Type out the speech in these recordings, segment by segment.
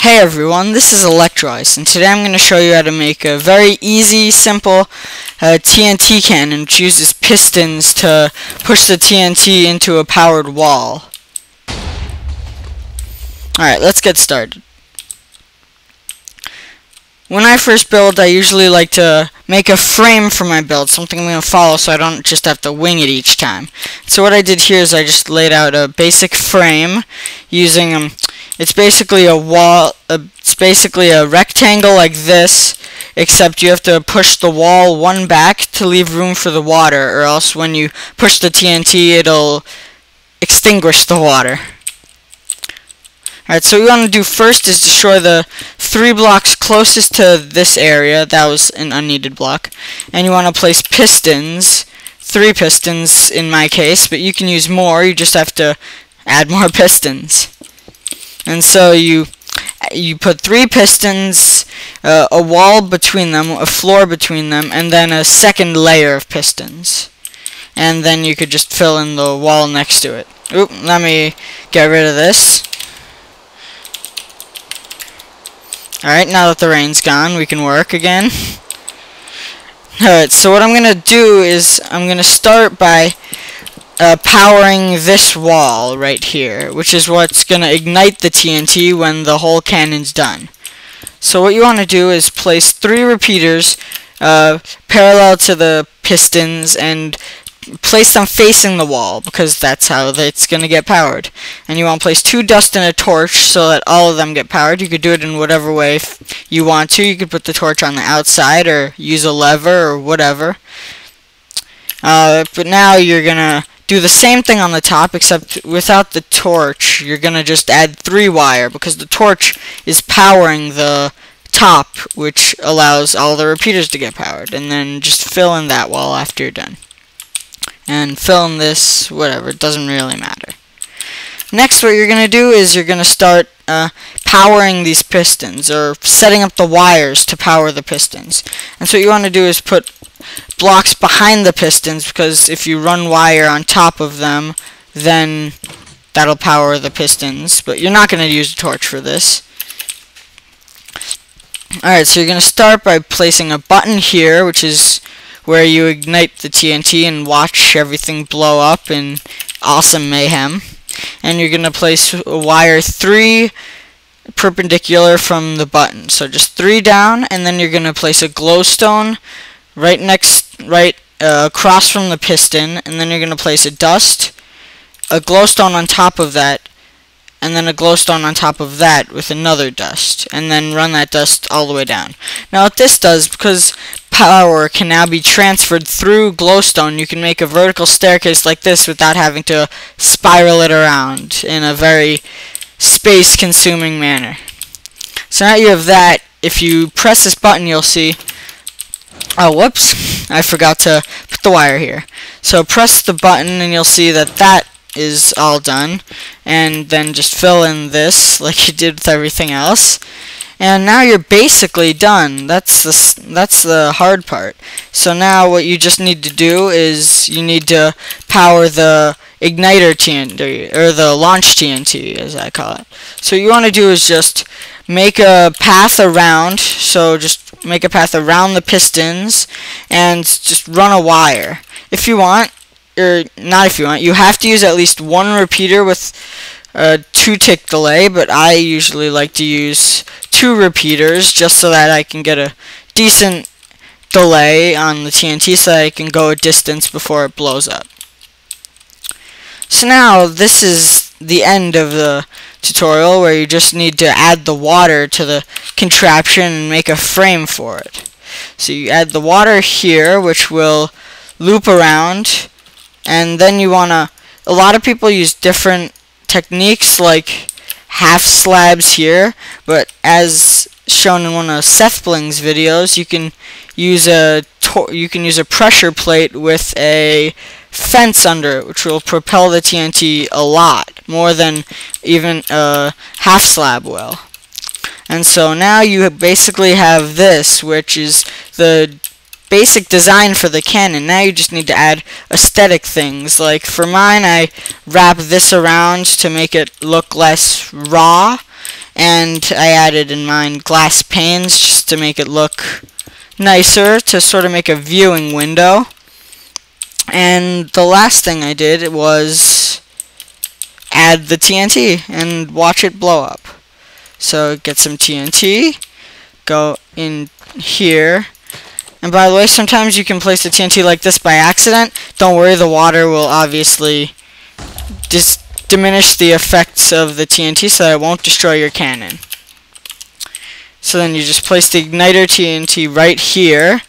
Hey everyone, this is Electroice, and today I'm going to show you how to make a very easy, simple TNT cannon which uses pistons to push the TNT into a powered wall. Alright, let's get started. When I first build, I usually like to make a frame for my build, something I'm going to follow so I don't just have to wing it each time. So what I did here is I just laid out a basic frame using it's basically a wall. It's basically a rectangle like this, except you have to push the wall one back to leave room for the water, or else when you push the TNT, it'll extinguish the water. Alright, so what we want to do first is destroy the 3 blocks closest to this area. That was an unneeded block. And you want to place pistons, 3 pistons in my case, but you can use more. You just have to add more pistons. And so you put 3 pistons, a wall between them, a floor between them, and then a second layer of pistons. And then you could just fill in the wall next to it. Oop, let me get rid of this. Alright, now that the rain's gone, we can work again. Alright, so what I'm going to do is I'm going to start by powering this wall right here, which is what's going to ignite the TNT when the whole cannon's done. So what you want to do is place 3 repeaters parallel to the pistons and place them facing the wall, because that's how it's going to get powered. And you want to place 2 dust and a torch so that all of them get powered. You could do it in whatever way you want to. You could put the torch on the outside or use a lever or whatever. But now you're going to do the same thing on the top, except without the torch. You're going to just add 3 wire, because the torch is powering the top, which allows all the repeaters to get powered. And then just fill in that wall after you're done. And fill in this, whatever, it doesn't really matter. Next, what you're going to do is you're going to start powering these pistons, or setting up the wires to power the pistons. And so what you want to do is put blocks behind the pistons, because if you run wire on top of them, then that'll power the pistons. But you're not going to use a torch for this. Alright, so you're going to start by placing a button here, which is where you ignite the TNT and watch everything blow up in awesome mayhem. And you're going to place a wire 3 perpendicular from the button. So just 3 down, and then you're going to place a glowstone right across from the piston, and then you're going to place a dust, a glowstone on top of that, and then a glowstone on top of that with another dust, and then run that dust all the way down. Now what this does, because power can now be transferred through glowstone, you can make a vertical staircase like this without having to spiral it around in a very space-consuming manner. So now you have that. If you press this button, you'll see... Oh, whoops. I forgot to put the wire here. So press the button and you'll see that that is all done. And then just fill in this like you did with everything else. And now you're basically done. That's the hard part. So now what you just need to do is you need to power the igniter TNT, or the launch TNT as I call it. So what you want to do is just make a path around, so just make a path around the pistons and just run a wire. If you want, or not if you want, you have to use at least 1 repeater with a 2-tick delay, but I usually like to use 2 repeaters just so that I can get a decent delay on the TNT so that I can go a distance before it blows up. So now this is the end of the tutorial, where you just need to add the water to the contraption and make a frame for it. So you add the water here, which will loop around, and then you want to... A lot of people use different techniques like half slabs here, but as shown in one of Seth Bling's videos, you can use a pressure plate with a fence under it, which will propel the TNT a lot more than even a half slab will. And so now you basically have this, which is the basic design for the cannon. Now you just need to add aesthetic things. Like for mine, I wrap this around to make it look less raw, and I added in mine glass panes just to make it look nicer, to sort of make a viewing window. And the last thing I did was add the TNT and watch it blow up. So get some TNT, go in here, and by the way, sometimes you can place the TNT like this by accident. Don't worry, the water will obviously just diminish the effects of the TNT so that it won't destroy your cannon. So then you just place the igniter TNT right here.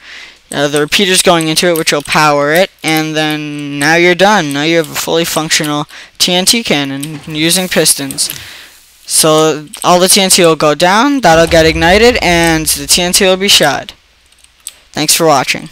The repeater's going into it, which will power it, and then now you're done. Now you have a fully functional TNT cannon using pistons. So all the TNT will go down, that'll get ignited, and the TNT will be shot. Thanks for watching.